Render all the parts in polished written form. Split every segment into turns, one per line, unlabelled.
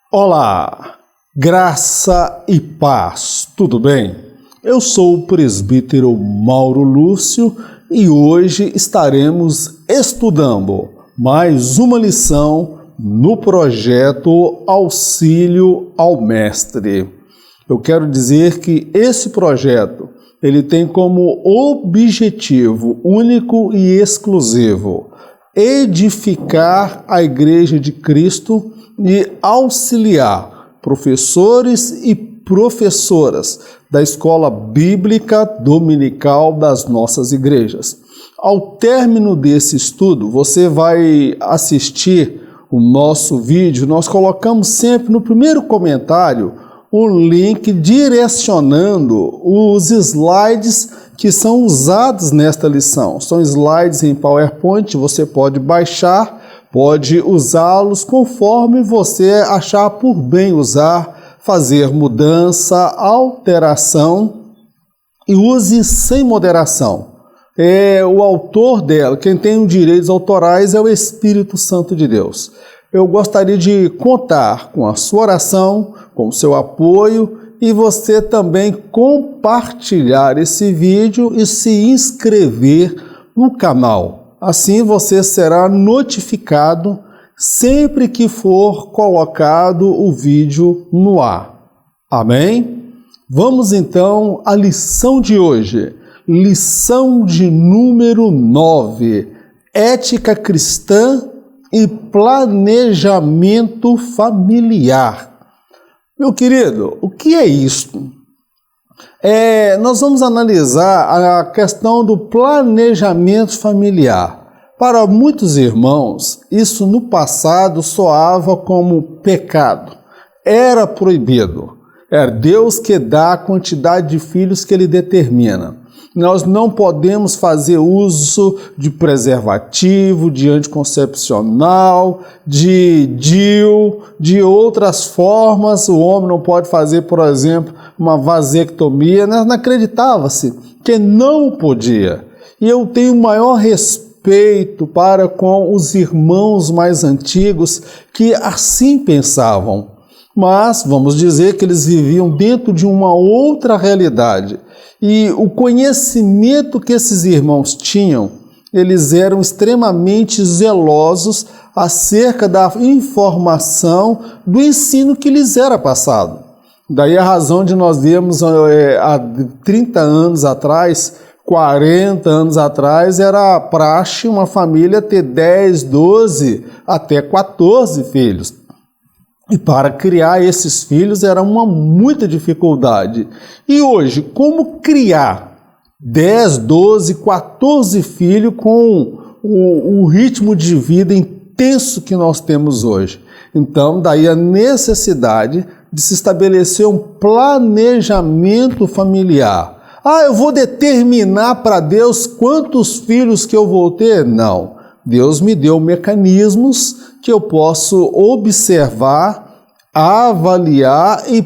Olá, graça e paz, tudo bem? Eu sou o presbítero Mauro Lúcio e hoje estaremos estudando mais uma lição no projeto Auxílio ao Mestre. Eu quero dizer que esse projeto ele tem como objetivo único e exclusivo edificar a Igreja de Cristo e auxiliar professores e professoras da escola bíblica dominical das nossas igrejas. Ao término desse estudo, você vai assistir o nosso vídeo. Nós colocamos sempre no primeiro comentário um link direcionando os slides que são usados nesta lição. São slides em PowerPoint, você pode baixar, pode usá-los conforme você achar por bem usar, fazer mudança, alteração e use sem moderação. O autor dela, quem tem os direitos autorais é o Espírito Santo de Deus. Eu gostaria de contar com a sua oração, com o seu apoio e você também compartilhar esse vídeo e se inscrever no canal. Assim você será notificado sempre que for colocado o vídeo no ar. Amém? Vamos então à lição de hoje. Lição de número 9. Ética cristã e planejamento familiar. Meu querido, o que é isto? Nós vamos analisar a questão do planejamento familiar. Para muitos irmãos, isso no passado soava como pecado. Era proibido. É Deus que dá a quantidade de filhos que Ele determina. Nós não podemos fazer uso de preservativo, de anticoncepcional, de DIU, de outras formas. O homem não pode fazer, por exemplo, uma vasectomia. Não acreditava-se que não podia. E eu tenho maior respeito para com os irmãos mais antigos que assim pensavam. Mas vamos dizer que eles viviam dentro de uma outra realidade. E o conhecimento que esses irmãos tinham, eles eram extremamente zelosos acerca da informação do ensino que lhes era passado. Daí a razão de nós vermos há 30 anos atrás, 40 anos atrás, era praxe uma família ter 10, 12, até 14 filhos. E para criar esses filhos era muita dificuldade. E hoje, como criar 10, 12, 14 filhos com o ritmo de vida intenso que nós temos hoje? Então, daí a necessidade de se estabelecer um planejamento familiar. Eu vou determinar para Deus quantos filhos que eu vou ter? Não. Deus me deu mecanismos que eu posso observar, avaliar e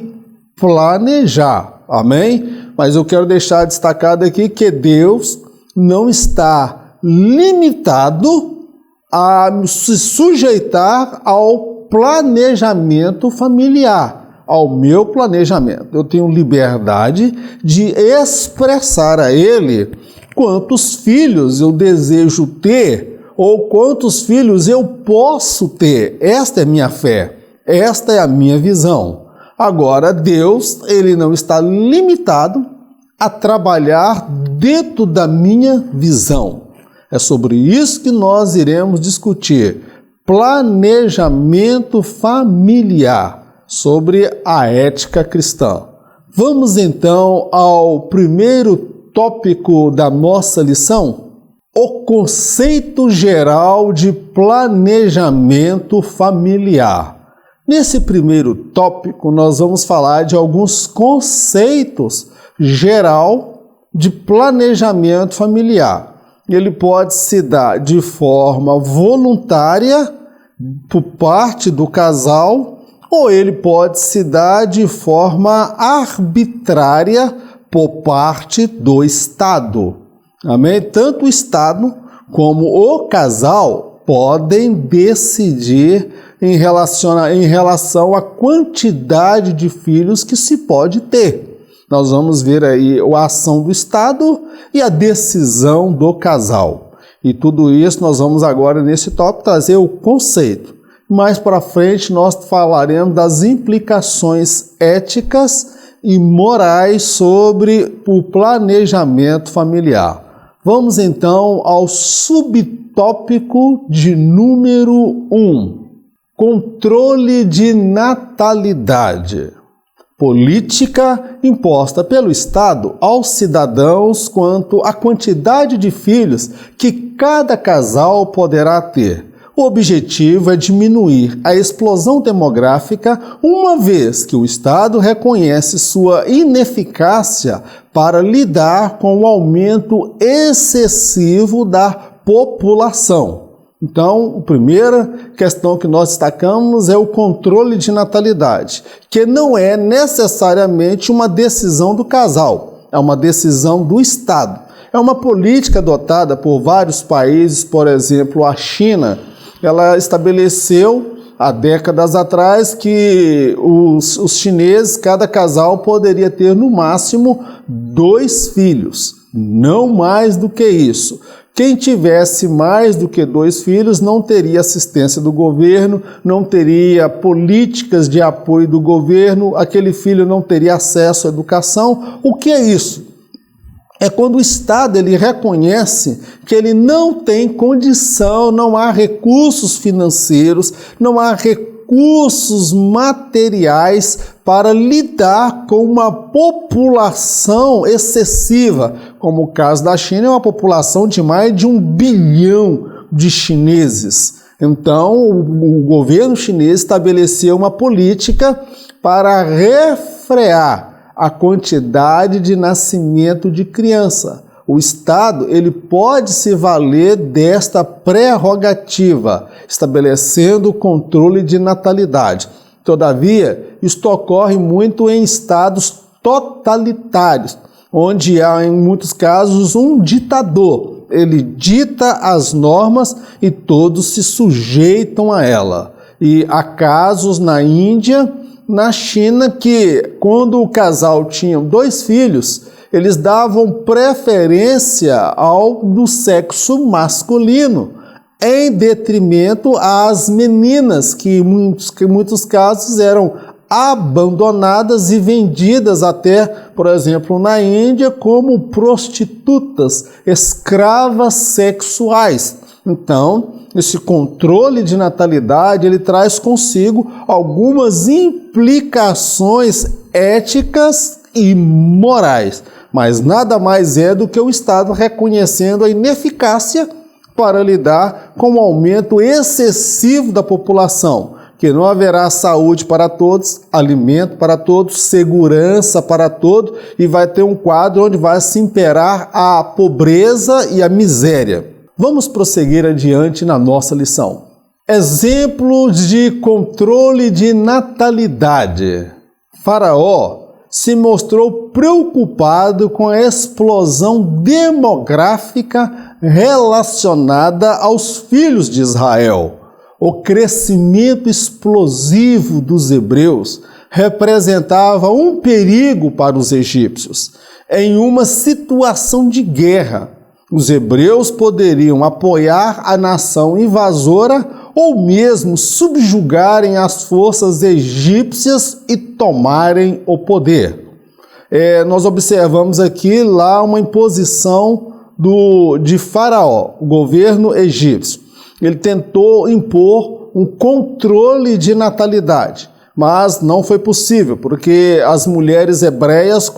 planejar. Amém? Mas eu quero deixar destacado aqui que Deus não está limitado a se sujeitar ao planejamento familiar, ao meu planejamento. Eu tenho liberdade de expressar a Ele quantos filhos eu desejo ter ou quantos filhos eu posso ter. Esta é minha fé, esta é a minha visão. Agora, Deus, Ele não está limitado a trabalhar dentro da minha visão. É sobre isso que nós iremos discutir. Planejamento familiar, sobre a ética cristã. Vamos então ao primeiro tópico da nossa lição? O conceito geral de planejamento familiar. Nesse primeiro tópico, nós vamos falar de alguns conceitos geral de planejamento familiar. Ele pode se dar de forma voluntária por parte do casal, ou ele pode se dar de forma arbitrária por parte do Estado. Amém? Tanto o Estado como o casal podem decidir em relação à quantidade de filhos que se pode ter. Nós vamos ver aí a ação do Estado e a decisão do casal. E tudo isso nós vamos agora nesse tópico trazer o conceito. Mais para frente nós falaremos das implicações éticas e morais sobre o planejamento familiar. Vamos então ao subtópico de número 1. Controle de natalidade. Política imposta pelo Estado aos cidadãos quanto à quantidade de filhos que cada casal poderá ter. O objetivo é diminuir a explosão demográfica, uma vez que o Estado reconhece sua ineficácia para lidar com o aumento excessivo da população. Então, a primeira questão que nós destacamos é o controle de natalidade, que não é necessariamente uma decisão do casal, é uma decisão do Estado. É uma política adotada por vários países, por exemplo, a China. Ela estabeleceu há décadas atrás que os chineses, cada casal poderia ter no máximo 2 filhos, não mais do que isso. Quem tivesse mais do que 2 filhos não teria assistência do governo, não teria políticas de apoio do governo, aquele filho não teria acesso à educação. O que é isso? É quando o Estado ele reconhece que ele não tem condição, não há recursos financeiros, não há recursos materiais para lidar com uma população excessiva, como o caso da China, é uma população de mais de 1 bilhão de chineses. Então, o governo chinês estabeleceu uma política para refrear a quantidade de nascimento de criança. O Estado ele pode se valer desta prerrogativa, estabelecendo o controle de natalidade. Todavia, isto ocorre muito em estados totalitários, onde há, em muitos casos, um ditador. Ele dita as normas e todos se sujeitam a ela. E há casos na Índia, na China, que quando o casal tinha 2 filhos, eles davam preferência ao do sexo masculino, em detrimento às meninas, que em muitos casos eram abandonadas e vendidas até, por exemplo, na Índia, como prostitutas, escravas sexuais. Então, esse controle de natalidade, ele traz consigo algumas implicações éticas e morais, mas nada mais é do que o Estado reconhecendo a ineficácia para lidar com o aumento excessivo da população, que não haverá saúde para todos, alimento para todos, segurança para todos, e vai ter um quadro onde vai se imperar a pobreza e a miséria. Vamos prosseguir adiante na nossa lição. Exemplos de controle de natalidade. Faraó se mostrou preocupado com a explosão demográfica relacionada aos filhos de Israel. O crescimento explosivo dos hebreus representava um perigo para os egípcios. Em uma situação de guerra, os hebreus poderiam apoiar a nação invasora ou mesmo subjugarem as forças egípcias e tomarem o poder. Nós observamos aqui lá uma imposição de Faraó, o governo egípcio. Ele tentou impor um controle de natalidade, mas não foi possível, porque as mulheres hebreias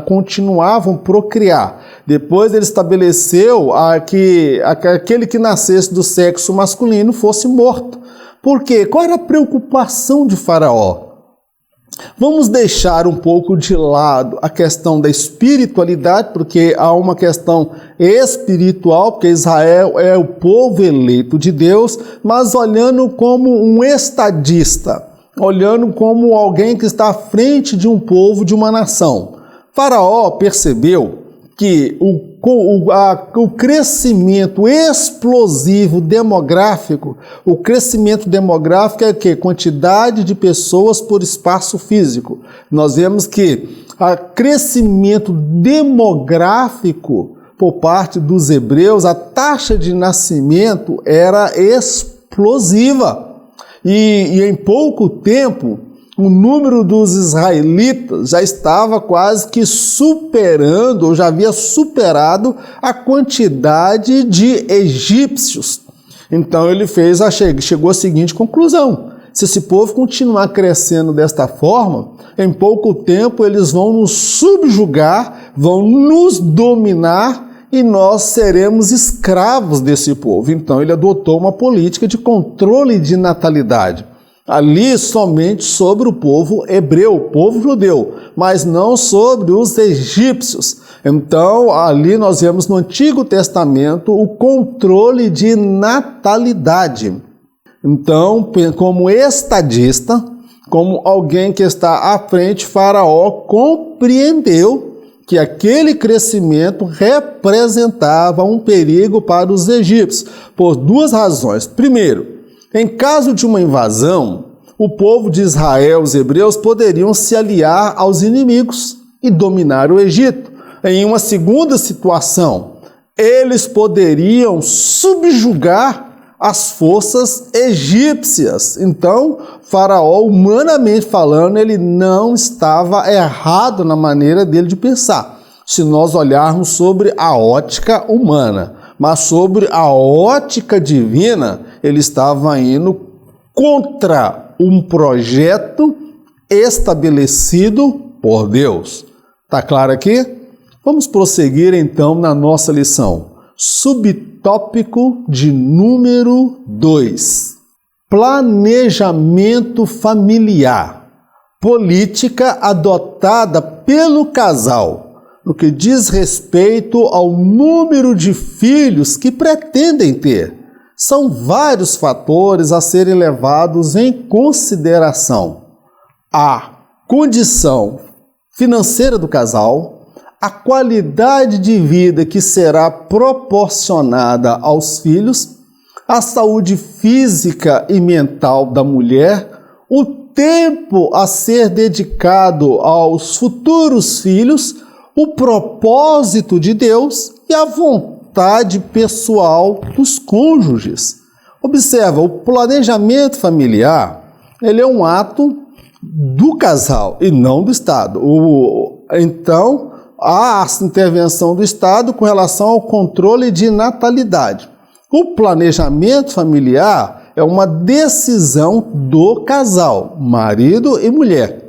continuavam a procriar. Depois ele estabeleceu que aquele que nascesse do sexo masculino fosse morto. Por quê? Qual era a preocupação de Faraó? Vamos deixar um pouco de lado a questão da espiritualidade, porque há uma questão espiritual, porque Israel é o povo eleito de Deus, mas olhando como um estadista, olhando como alguém que está à frente de um povo, de uma nação. Faraó percebeu que o crescimento explosivo demográfico, o crescimento demográfico é o quê? Quantidade de pessoas por espaço físico. Nós vemos que o crescimento demográfico por parte dos hebreus, a taxa de nascimento era explosiva. E em pouco tempo, o número dos israelitas já estava quase que superando, ou já havia superado a quantidade de egípcios. Então ele chegou à seguinte conclusão: se esse povo continuar crescendo desta forma, em pouco tempo eles vão nos subjugar, vão nos dominar e nós seremos escravos desse povo. Então ele adotou uma política de controle de natalidade. Ali somente sobre o povo hebreu, o povo judeu, mas não sobre os egípcios. Então, ali nós vemos no Antigo Testamento o controle de natalidade. Então, como estadista, como alguém que está à frente, Faraó compreendeu que aquele crescimento representava um perigo para os egípcios, por duas razões. Primeiro, em caso de uma invasão, o povo de Israel, os hebreus, poderiam se aliar aos inimigos e dominar o Egito. Em uma segunda situação, eles poderiam subjugar as forças egípcias. Então, Faraó, humanamente falando, ele não estava errado na maneira dele de pensar, se nós olharmos sobre a ótica humana. Mas sobre a ótica divina, ele estava indo contra um projeto estabelecido por Deus. Tá claro aqui? Vamos prosseguir então na nossa lição. Subtópico de número 2. Planejamento familiar. Política adotada pelo casal no que diz respeito ao número de filhos que pretendem ter. São vários fatores a serem levados em consideração. A condição financeira do casal, a qualidade de vida que será proporcionada aos filhos, a saúde física e mental da mulher, o tempo a ser dedicado aos futuros filhos, o propósito de Deus e a vontade pessoal dos cônjuges. Observa, o planejamento familiar, ele é um ato do casal e não do Estado. Então, há a intervenção do Estado com relação ao controle de natalidade. O planejamento familiar é uma decisão do casal, marido e mulher.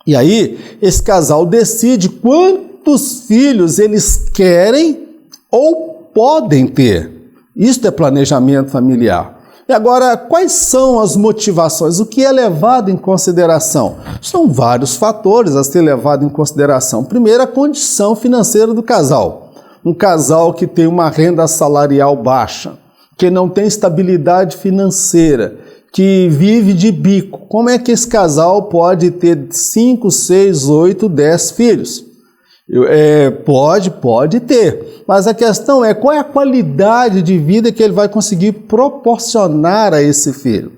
E aí, esse casal decide quantos filhos eles querem ou podem ter. Isto é planejamento familiar. E agora, quais são as motivações? O que é levado em consideração? São vários fatores a ser levado em consideração. Primeiro, a condição financeira do casal. Um casal que tem uma renda salarial baixa, que não tem estabilidade financeira, que vive de bico. Como é que esse casal pode ter 5, 6, 8, 10 filhos? Pode ter, mas a questão é qual é a qualidade de vida que ele vai conseguir proporcionar a esse filho.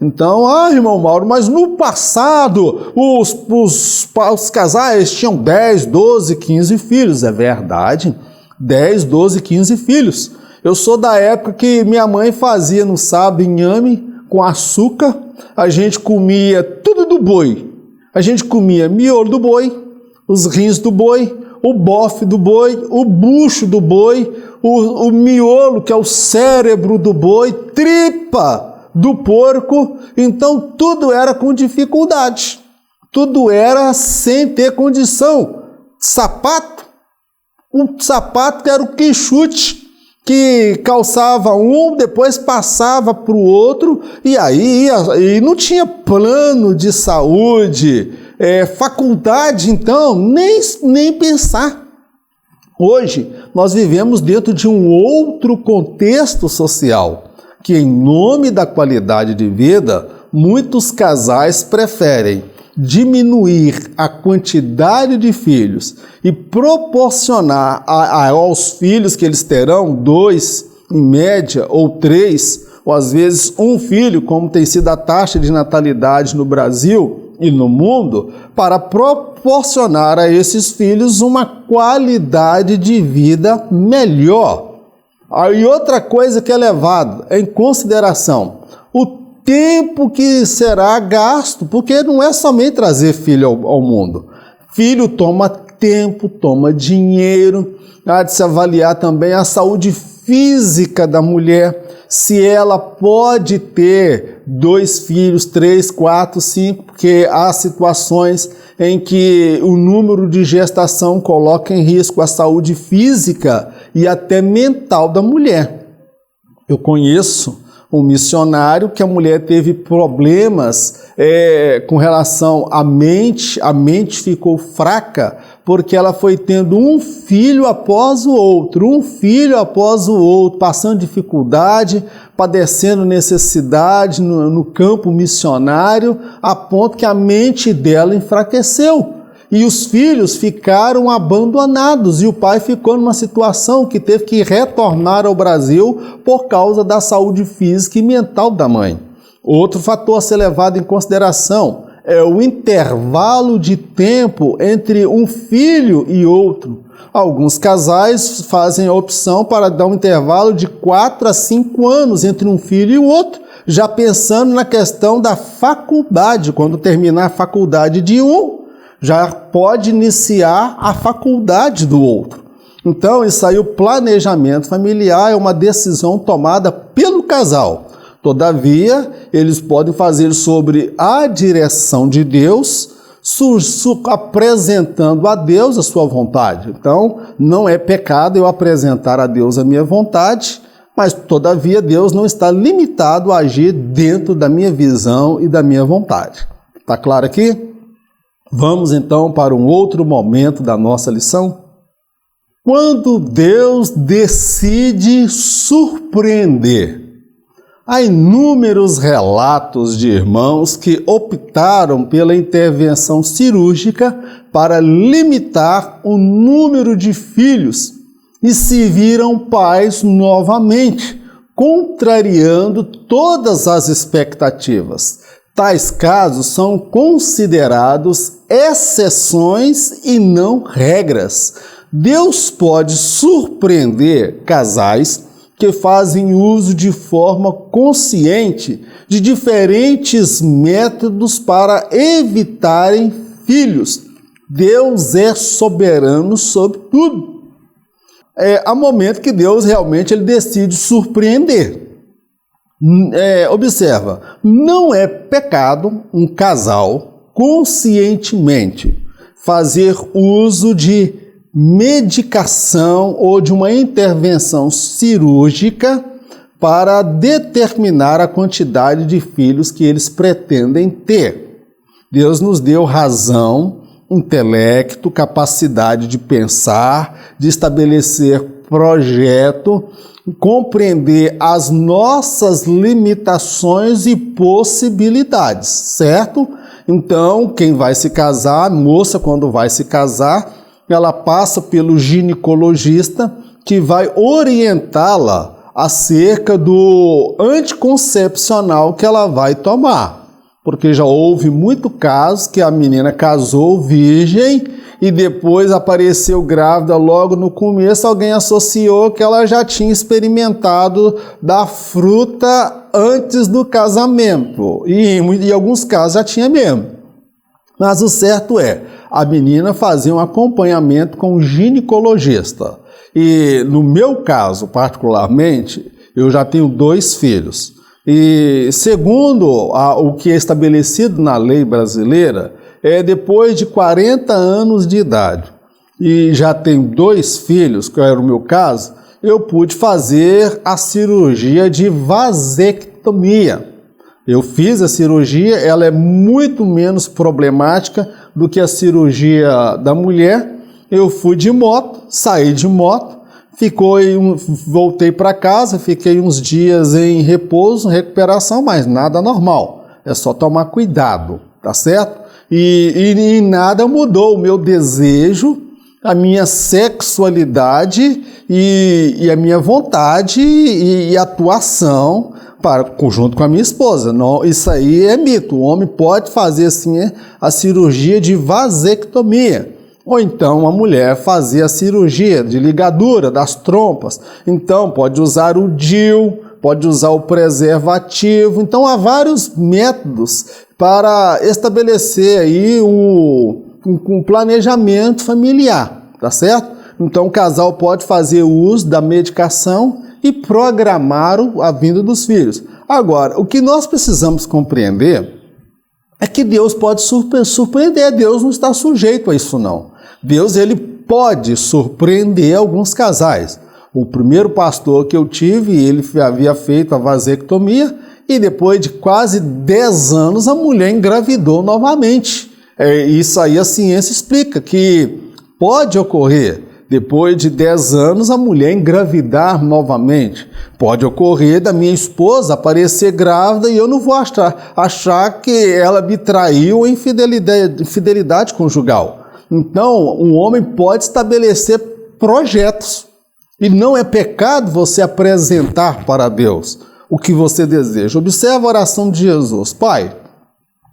Então, irmão Mauro, mas no passado os casais tinham 10, 12, 15 filhos. É verdade, 10, 12, 15 filhos. Eu sou da época que minha mãe fazia no sábado inhame com açúcar, a gente comia tudo do boi. A gente comia miolo do boi, os rins do boi, o bofe do boi, o bucho do boi, o miolo, que é o cérebro do boi, tripa do porco. Então tudo era com dificuldade, tudo era sem ter condição. Sapato, um sapato que era o quixute, que calçava um, depois passava para o outro, e aí não tinha plano de saúde, faculdade, então, nem pensar. Hoje, nós vivemos dentro de um outro contexto social, que em nome da qualidade de vida, muitos casais preferem diminuir a quantidade de filhos e proporcionar aos filhos que eles terão 2, em média, ou 3, ou às vezes 1 filho, como tem sido a taxa de natalidade no Brasil e no mundo, para proporcionar a esses filhos uma qualidade de vida melhor. E outra coisa que é levado em consideração, o tempo que será gasto, porque não é somente trazer filho ao mundo. Filho toma tempo, toma dinheiro, há de se avaliar também a saúde física da mulher, se ela pode ter 2 filhos, 3, 4, 5, porque há situações em que o número de gestação coloca em risco a saúde física e até mental da mulher. Eu conheço um missionário que a mulher teve problemas com relação à mente, a mente ficou fraca, porque ela foi tendo um filho após o outro, passando dificuldade, padecendo necessidade no campo missionário, a ponto que a mente dela enfraqueceu. E os filhos ficaram abandonados e o pai ficou numa situação que teve que retornar ao Brasil por causa da saúde física e mental da mãe. Outro fator a ser levado em consideração é o intervalo de tempo entre um filho e outro. Alguns casais fazem a opção para dar um intervalo de 4 a 5 anos entre um filho e o outro, já pensando na questão da faculdade. Quando terminar a faculdade de um, já pode iniciar a faculdade do outro. Então, isso aí, o planejamento familiar é uma decisão tomada pelo casal. Todavia, eles podem fazer sobre a direção de Deus, apresentando a Deus a sua vontade. Então, não é pecado eu apresentar a Deus a minha vontade, mas, todavia, Deus não está limitado a agir dentro da minha visão e da minha vontade. Está claro aqui? Vamos então para um outro momento da nossa lição. Quando Deus decide surpreender. Há inúmeros relatos de irmãos que optaram pela intervenção cirúrgica para limitar o número de filhos e se viram pais novamente, contrariando todas as expectativas. Tais casos são considerados exceções e não regras. Deus pode surpreender casais que fazem uso de forma consciente de diferentes métodos para evitarem filhos. Deus é soberano sobre tudo. Há momento que Deus realmente ele decide surpreender. Observa, não é pecado um casal conscientemente fazer uso de medicação ou de uma intervenção cirúrgica para determinar a quantidade de filhos que eles pretendem ter. Deus nos deu razão, intelecto, capacidade de pensar, de estabelecer projeto, compreender as nossas limitações e possibilidades, certo? Então, quem vai se casar, a moça quando vai se casar, ela passa pelo ginecologista que vai orientá-la acerca do anticoncepcional que ela vai tomar. Porque já houve muito caso que a menina casou virgem e depois apareceu grávida logo no começo, alguém associou que ela já tinha experimentado da fruta antes do casamento. E em alguns casos já tinha mesmo. Mas o certo é, a menina fazia um acompanhamento com o ginecologista. E no meu caso, particularmente, eu já tenho 2 filhos. E segundo o que é estabelecido na lei brasileira, depois de 40 anos de idade, e já tenho 2 filhos, que era o meu caso, eu pude fazer a cirurgia de vasectomia. Eu fiz a cirurgia, ela é muito menos problemática do que a cirurgia da mulher. Eu fui de moto, saí de moto, voltei para casa, fiquei uns dias em repouso, recuperação, mas nada normal. É só tomar cuidado, tá certo? E nada mudou o meu desejo, a minha sexualidade e a minha vontade e atuação junto com a minha esposa. Não, isso aí é mito. O homem pode fazer assim a cirurgia de vasectomia. Ou então a mulher fazer a cirurgia de ligadura das trompas. Então pode usar o DIU, pode usar o preservativo. Então há vários métodos para estabelecer aí um planejamento familiar, tá certo? Então o casal pode fazer uso da medicação e programar a vinda dos filhos. Agora, o que nós precisamos compreender é que Deus pode surpreender. Deus não está sujeito a isso não. Deus, ele pode surpreender alguns casais. O primeiro pastor que eu tive, ele havia feito a vasectomia e depois de quase 10 anos a mulher engravidou novamente. Isso aí a ciência explica que pode ocorrer. Depois de 10 anos a mulher engravidar novamente. Pode ocorrer da minha esposa aparecer grávida e eu não vou achar que ela me traiu em infidelidade conjugal. Então, um homem pode estabelecer projetos. E não é pecado você apresentar para Deus o que você deseja. Observa a oração de Jesus. Pai,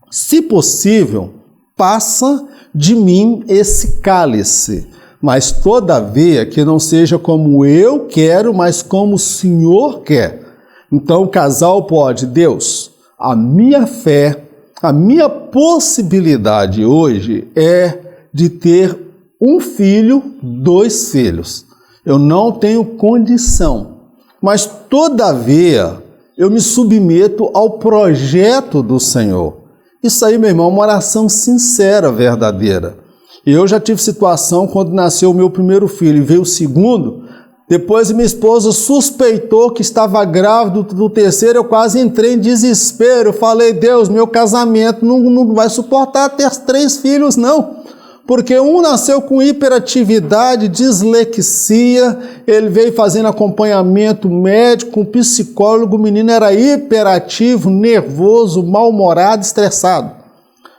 se possível, passa de mim esse cálice, mas todavia que não seja como eu quero, mas como o Senhor quer. Então o casal pode, Deus, a minha fé, a minha possibilidade hoje é de ter um filho, 2 filhos. Eu não tenho condição, mas todavia eu me submeto ao projeto do Senhor. Isso aí, meu irmão, é uma oração sincera, verdadeira. Eu já tive situação quando nasceu o meu primeiro filho e veio o segundo, depois minha esposa suspeitou que estava grávida do terceiro, eu quase entrei em desespero. Eu falei, Deus, meu casamento não vai suportar ter 3 filhos, não. Porque um nasceu com hiperatividade, dislexia, ele veio fazendo acompanhamento médico, com psicólogo, o menino era hiperativo, nervoso, mal-humorado, estressado.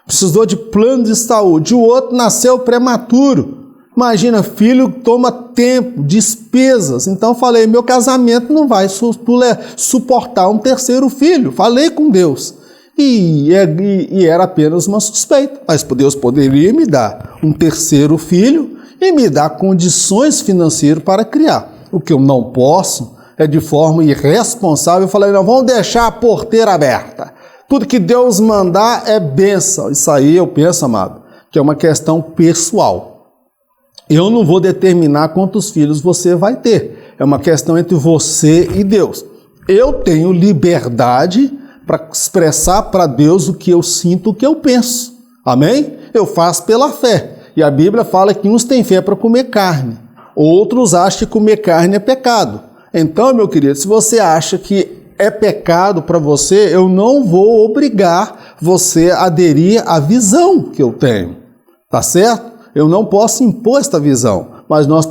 Precisou de plano de saúde. O outro nasceu prematuro. Imagina, filho toma tempo, despesas. Então falei, meu casamento não vai suportar um terceiro filho. Falei com Deus. E era apenas uma suspeita, mas Deus poderia me dar um terceiro filho e me dar condições financeiras para criar. O que eu não posso é de forma irresponsável. Eu falei, não, vamos deixar a porteira aberta. Tudo que Deus mandar é bênção. Isso aí eu penso, amado, que é uma questão pessoal. Eu não vou determinar quantos filhos você vai ter. É uma questão entre você e Deus. Eu tenho liberdade para expressar para Deus o que eu sinto, o que eu penso. Amém? Eu faço pela fé. E a Bíblia fala que uns têm fé para comer carne, outros acham que comer carne é pecado. Então, meu querido, se você acha que é pecado para você, eu não vou obrigar você a aderir à visão que eu tenho. Tá certo? Eu não posso impor esta visão, mas nós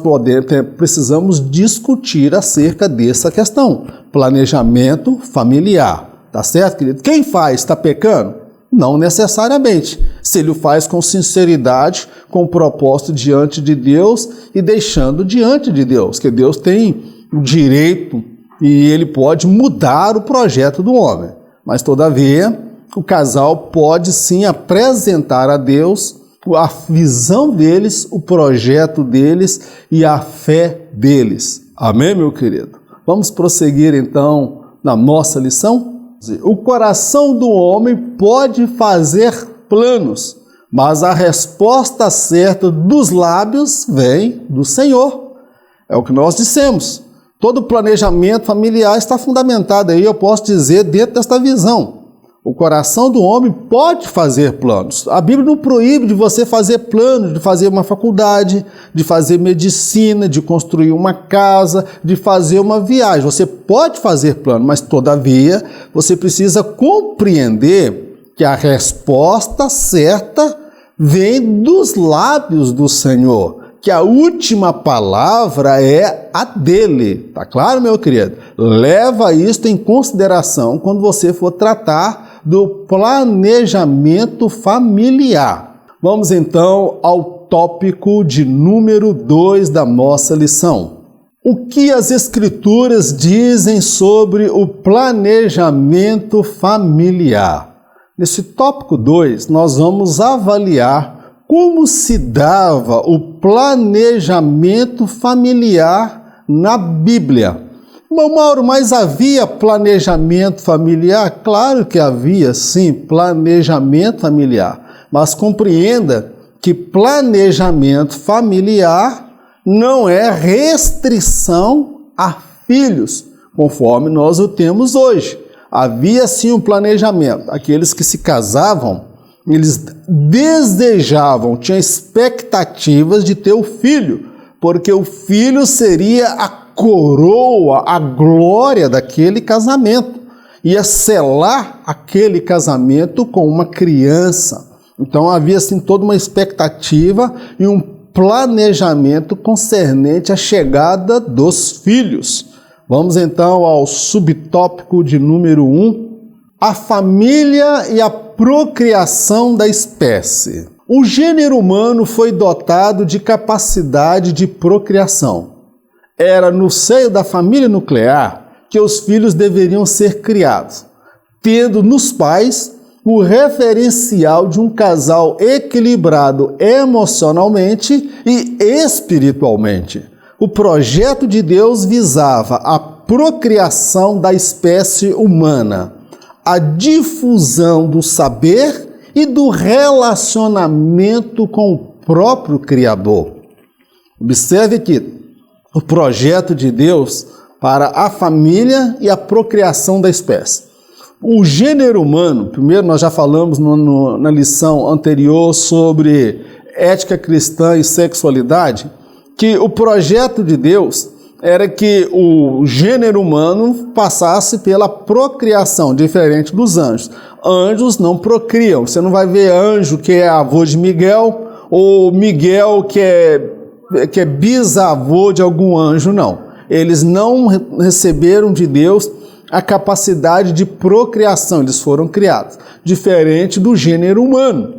precisamos discutir acerca dessa questão. Planejamento familiar. Tá certo, querido? Quem faz está pecando? Não necessariamente. Se ele o faz com sinceridade, com propósito diante de Deus e deixando diante de Deus, que Deus tem o direito e ele pode mudar o projeto do homem. Mas, todavia, o casal pode sim apresentar a Deus a visão deles, o projeto deles e a fé deles. Amém, meu querido? Vamos prosseguir então na nossa lição? O coração do homem pode fazer planos, mas a resposta certa dos lábios vem do Senhor. É o que nós dissemos. Todo planejamento familiar está fundamentado aí, eu posso dizer, dentro desta visão. O coração do homem pode fazer planos. A Bíblia não proíbe de você fazer planos, de fazer uma faculdade, de fazer medicina, de construir uma casa, de fazer uma viagem. Você pode fazer plano, mas todavia você precisa compreender que a resposta certa vem dos lábios do Senhor, que a última palavra é a dele. Tá claro, meu querido? Leva isto em consideração quando você for tratar do planejamento familiar. Vamos então ao tópico de número 2 da nossa lição. O que as Escrituras dizem sobre o planejamento familiar? Nesse tópico 2, nós vamos avaliar como se dava o planejamento familiar na Bíblia. Bom, Mauro, mas havia planejamento familiar? Claro que havia, sim, planejamento familiar. Mas compreenda que planejamento familiar não é restrição a filhos, conforme nós o temos hoje. Havia sim um planejamento. Aqueles que se casavam, eles desejavam, tinham expectativas de ter o filho, porque o filho seria a coroa, a glória daquele casamento. Ia selar aquele casamento com uma criança. Então havia assim toda uma expectativa e um planejamento concernente à chegada dos filhos. Vamos então ao subtópico de número 1, a família e a procriação da espécie. O gênero humano foi dotado de capacidade de procriação. Era no seio da família nuclear que os filhos deveriam ser criados, tendo nos pais o referencial de um casal equilibrado emocionalmente e espiritualmente. O projeto de Deus visava a procriação da espécie humana, a difusão do saber e do relacionamento com o próprio Criador. Observe que o projeto de Deus para a família e a procriação da espécie. O gênero humano, primeiro nós já falamos na lição anterior sobre ética cristã e sexualidade, que o projeto de Deus era que o gênero humano passasse pela procriação, diferente dos anjos. Anjos não procriam. Você não vai ver anjo que é avô de Miguel, ou Miguel que é bisavô de algum anjo, não. Eles não receberam de Deus a capacidade de procriação, eles foram criados. Diferente do gênero humano,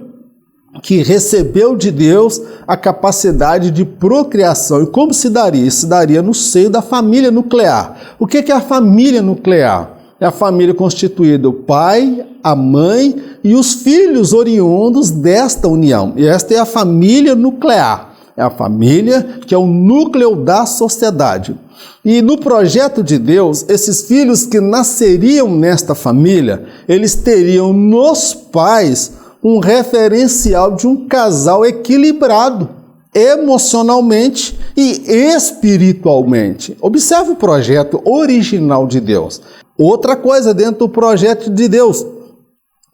que recebeu de Deus a capacidade de procriação. E como se daria? Isso se daria no seio da família nuclear. O que é a família nuclear? É a família constituída do pai, a mãe e os filhos oriundos desta união. E esta é a família nuclear. É a família que é o núcleo da sociedade. E no projeto de Deus, esses filhos que nasceriam nesta família, eles teriam nos pais um referencial de um casal equilibrado emocionalmente e espiritualmente. Observe o projeto original de Deus. Outra coisa dentro do projeto de Deus,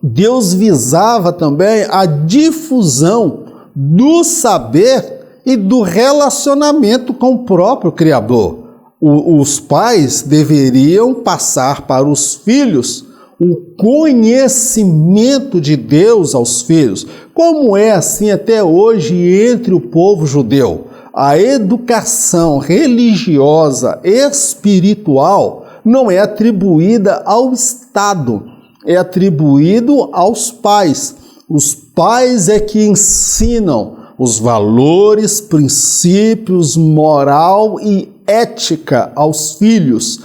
Deus visava também a difusão do saber e do relacionamento com o próprio Criador. Os pais deveriam passar para os filhos o conhecimento de Deus aos filhos, como é assim até hoje entre o povo judeu. A educação religiosa, espiritual, não é atribuída ao Estado, é atribuído aos pais. Os pais é que ensinam os valores, princípios, moral e ética aos filhos.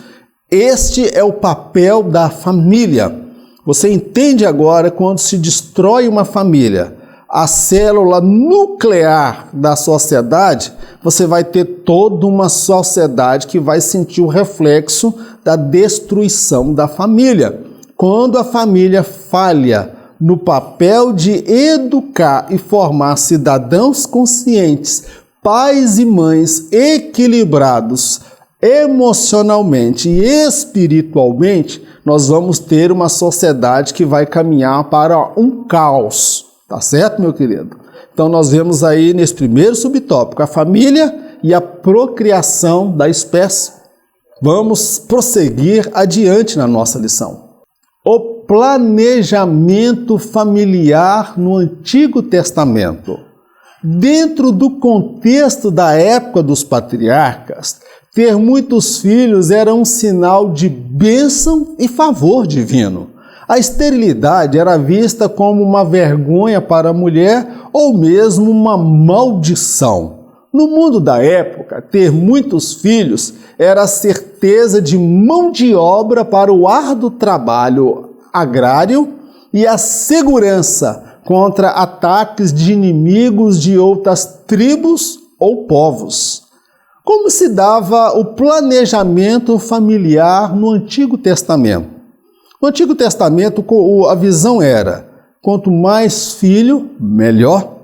Este é o papel da família. Você entende agora quando se destrói uma família, a célula nuclear da sociedade, você vai ter toda uma sociedade que vai sentir o reflexo da destruição da família. Quando a família falha no papel de educar e formar cidadãos conscientes, pais e mães equilibrados emocionalmente e espiritualmente, nós vamos ter uma sociedade que vai caminhar para um caos. Tá certo, meu querido? Então nós vemos aí nesse primeiro subtópico a família e a procriação da espécie. Vamos prosseguir adiante na nossa lição. O planejamento familiar no Antigo Testamento. Dentro do contexto da época dos patriarcas, ter muitos filhos era um sinal de bênção e favor divino. A esterilidade era vista como uma vergonha para a mulher ou mesmo uma maldição. No mundo da época, ter muitos filhos era a certeza de mão de obra para o árduo trabalho agrário e a segurança contra ataques de inimigos de outras tribos ou povos. Como se dava o planejamento familiar no Antigo Testamento? No Antigo Testamento, a visão era: quanto mais filho, melhor.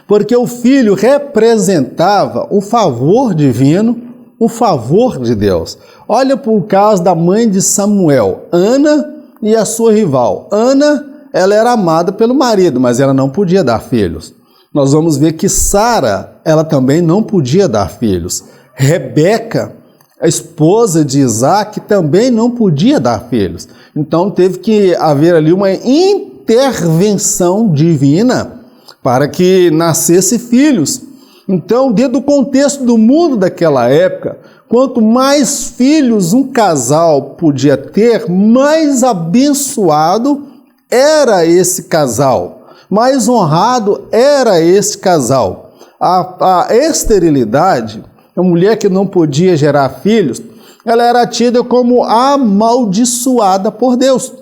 Porque o filho representava o favor divino, o favor de Deus. Olha para o caso da mãe de Samuel, Ana e a sua rival. Ana, ela era amada pelo marido, mas ela não podia dar filhos. Nós vamos ver que Sara, ela também não podia dar filhos. Rebeca, a esposa de Isaac, também não podia dar filhos. Então teve que haver ali uma intervenção divina para que nascesse filhos. Então, dentro do contexto do mundo daquela época, quanto mais filhos um casal podia ter, mais abençoado era esse casal, mais honrado era esse casal. A esterilidade, a mulher que não podia gerar filhos, ela era tida como amaldiçoada por Deus,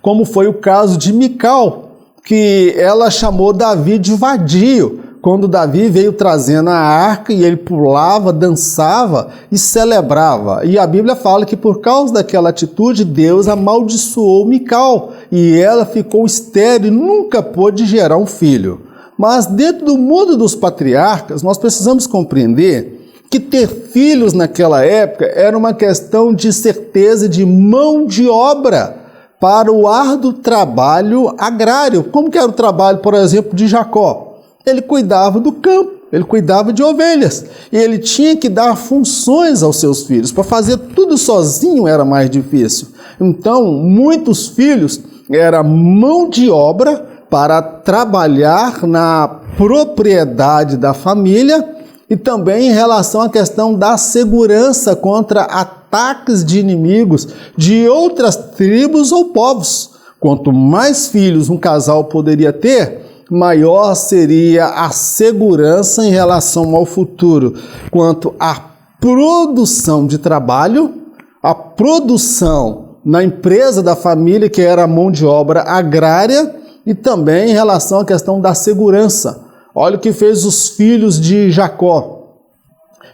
como foi o caso de Mical, que ela chamou Davi de vadio, quando Davi veio trazendo a arca e ele pulava, dançava e celebrava. E a Bíblia fala que por causa daquela atitude, Deus amaldiçoou Mical e ela ficou estéril e nunca pôde gerar um filho. Mas dentro do mundo dos patriarcas, nós precisamos compreender que ter filhos naquela época era uma questão de certeza de mão de obra para o árduo trabalho agrário. Como que era o trabalho, por exemplo, de Jacó? Ele cuidava do campo, ele cuidava de ovelhas, e ele tinha que dar funções aos seus filhos. Para fazer tudo sozinho era mais difícil. Então, muitos filhos era mão de obra para trabalhar na propriedade da família e também em relação à questão da segurança contra ataques de inimigos de outras tribos ou povos. Quanto mais filhos um casal poderia ter, maior seria a segurança em relação ao futuro, quanto à produção de trabalho, a produção na empresa da família, que era a mão de obra agrária, e também em relação à questão da segurança. Olha o que fez os filhos de Jacó,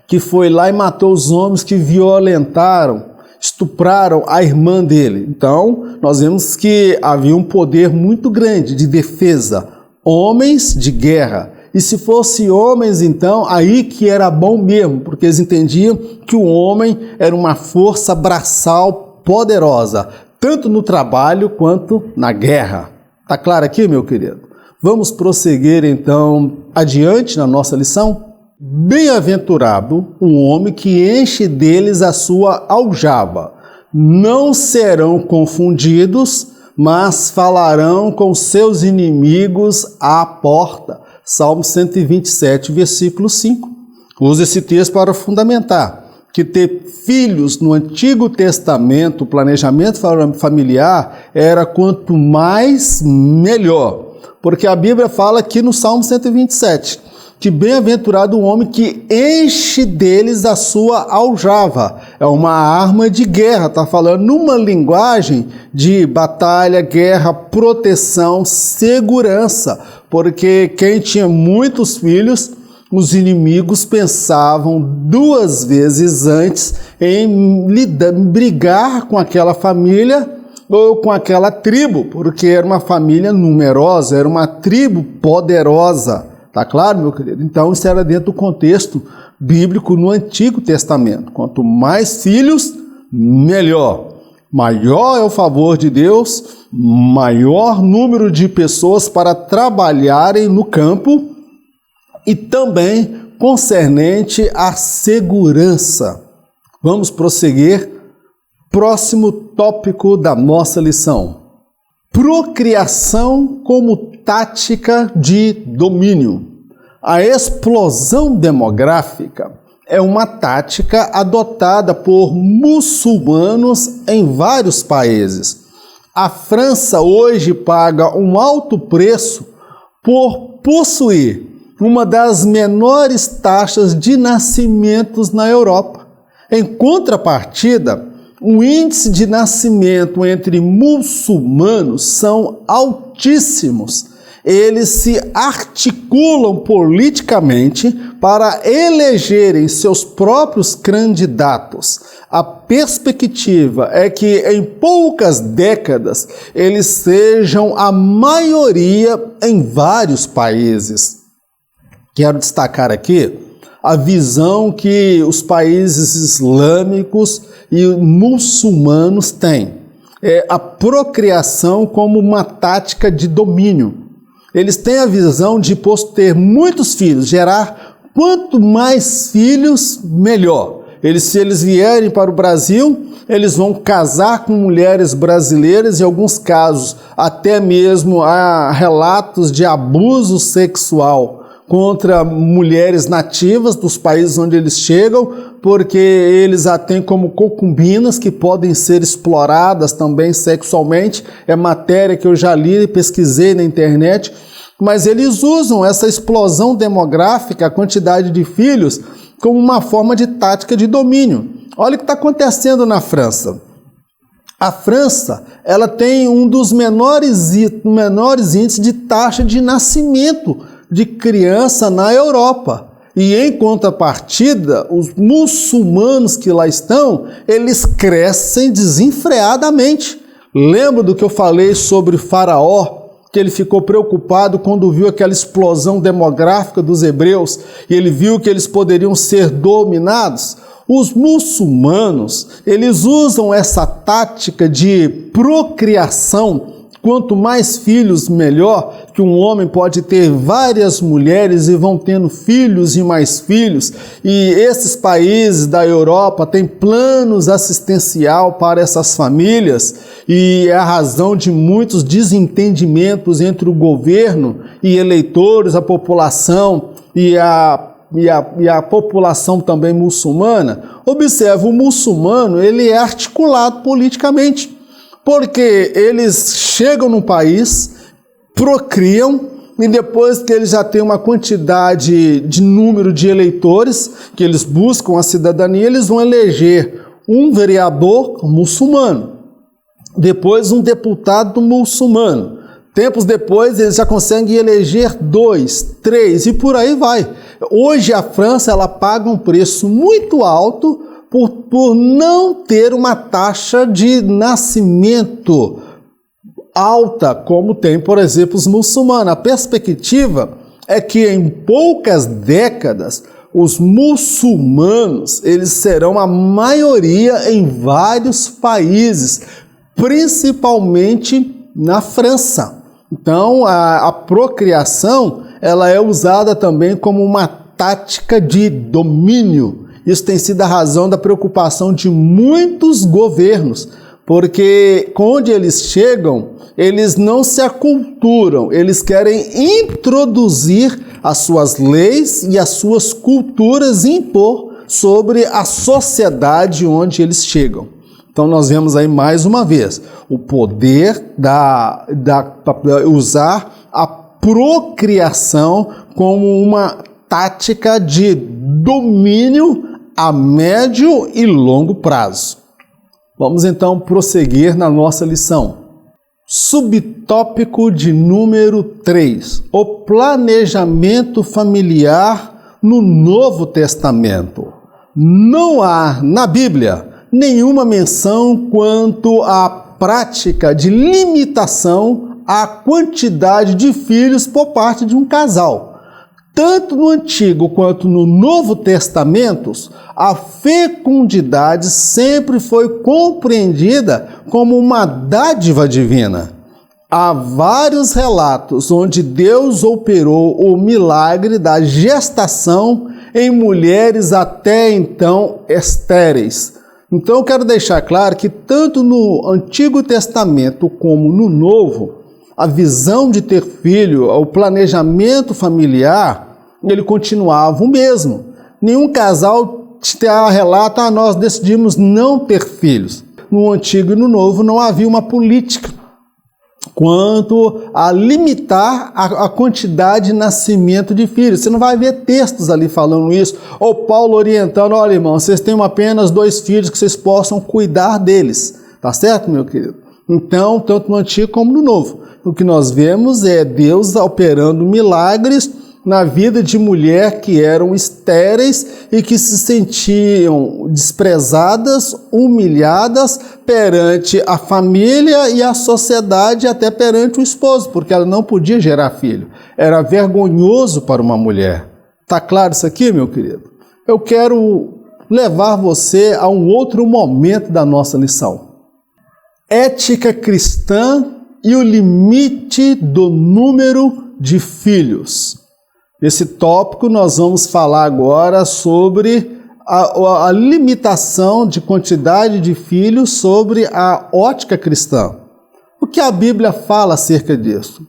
que foi lá e matou os homens que violentaram, estupraram a irmã dele. Então, nós vemos que havia um poder muito grande de defesa, homens de guerra. E se fosse homens, então, aí que era bom mesmo, porque eles entendiam que o homem era uma força braçal poderosa, tanto no trabalho quanto na guerra. Tá claro aqui, meu querido? Vamos prosseguir, então, adiante na nossa lição? Bem-aventurado o homem que enche deles a sua aljava. Não serão confundidos, mas falarão com seus inimigos à porta. Salmo 127, versículo 5. Usa esse texto para fundamentar que ter filhos no Antigo Testamento, o planejamento familiar, era quanto mais melhor. Porque a Bíblia fala aqui no Salmo 127, que bem-aventurado o homem que enche deles a sua aljava. É uma arma de guerra, está falando numa linguagem de batalha, guerra, proteção, segurança. Porque quem tinha muitos filhos, os inimigos pensavam duas vezes antes em brigar com aquela família ou com aquela tribo, porque era uma família numerosa, era uma tribo poderosa. Tá claro, meu querido? Então, isso era dentro do contexto bíblico no Antigo Testamento. Quanto mais filhos, melhor. Maior é o favor de Deus, maior número de pessoas para trabalharem no campo e também concernente à segurança. Vamos prosseguir. Próximo tópico da nossa lição. Procriação como tática de domínio. A explosão demográfica é uma tática adotada por muçulmanos em vários países. A França hoje paga um alto preço por possuir uma das menores taxas de nascimentos na Europa. Em contrapartida, o índice de nascimento entre muçulmanos são altíssimos. Eles se articulam politicamente para elegerem seus próprios candidatos. A perspectiva é que em poucas décadas eles sejam a maioria em vários países. Quero destacar aqui a visão que os países islâmicos e muçulmanos têm. É a procriação como uma tática de domínio. Eles têm a visão de ter muitos filhos, gerar quanto mais filhos, melhor. Se eles vierem para o Brasil, eles vão casar com mulheres brasileiras, em alguns casos até mesmo há relatos de abuso sexual contra mulheres nativas dos países onde eles chegam, porque eles a têm como concubinas que podem ser exploradas também sexualmente. É matéria que eu já li e pesquisei na internet, mas eles usam essa explosão demográfica, a quantidade de filhos, como uma forma de tática de domínio. Olha o que está acontecendo na França. A França, ela tem um dos menores índices de taxa de nascimento de criança na Europa. E em contrapartida, os muçulmanos que lá estão, eles crescem desenfreadamente. Lembra do que eu falei sobre Faraó? Que ele ficou preocupado quando viu aquela explosão demográfica dos hebreus e ele viu que eles poderiam ser dominados. Os muçulmanos, eles usam essa tática de procriação. Quanto mais filhos, melhor, que um homem pode ter várias mulheres e vão tendo filhos e mais filhos. E esses países da Europa têm planos assistencial para essas famílias e é a razão de muitos desentendimentos entre o governo e eleitores, a população e a população também muçulmana. Observe, o muçulmano ele é articulado politicamente. Porque eles chegam no país, procriam, e depois que eles já têm uma quantidade de número de eleitores, que eles buscam a cidadania, eles vão eleger um vereador muçulmano, depois um deputado muçulmano. Tempos depois eles já conseguem eleger 2, 3 e por aí vai. Hoje a França ela paga um preço muito alto por não ter uma taxa de nascimento alta, como tem, por exemplo, os muçulmanos. A perspectiva é que em poucas décadas, os muçulmanos eles serão a maioria em vários países, principalmente na França. Então, a procriação ela é usada também como uma tática de domínio. Isso tem sido a razão da preocupação de muitos governos, porque onde eles chegam, eles não se aculturam, eles querem introduzir as suas leis e as suas culturas e impor sobre a sociedade onde eles chegam. Então nós vemos aí mais uma vez o poder usar a procriação como uma tática de domínio a médio e longo prazo. Vamos então prosseguir na nossa lição. Subtópico de número 3. O planejamento familiar no Novo Testamento. Não há na Bíblia nenhuma menção quanto à prática de limitação à quantidade de filhos por parte de um casal. Tanto no Antigo quanto no Novo Testamento, a fecundidade sempre foi compreendida como uma dádiva divina. Há vários relatos onde Deus operou o milagre da gestação em mulheres até então estéreis. Então eu quero deixar claro que tanto no Antigo Testamento como no Novo, a visão de ter filho, o planejamento familiar, ele continuava o mesmo. Nenhum casal relata, nós decidimos não ter filhos. No Antigo e no Novo não havia uma política quanto a limitar a quantidade de nascimento de filhos. Você não vai ver textos ali falando isso, ou Paulo orientando, olha irmão, vocês têm apenas 2 filhos que vocês possam cuidar deles, tá certo, meu querido? Então, tanto no Antigo como no Novo, o que nós vemos é Deus operando milagres na vida de mulher que eram estéreis e que se sentiam desprezadas, humilhadas perante a família e a sociedade, até perante o esposo, porque ela não podia gerar filho. Era vergonhoso para uma mulher. Tá claro isso aqui, meu querido? Eu quero levar você a um outro momento da nossa lição. Ética cristã e o limite do número de filhos. Esse tópico nós vamos falar agora sobre a limitação de quantidade de filhos sobre a ótica cristã. O que a Bíblia fala acerca disso?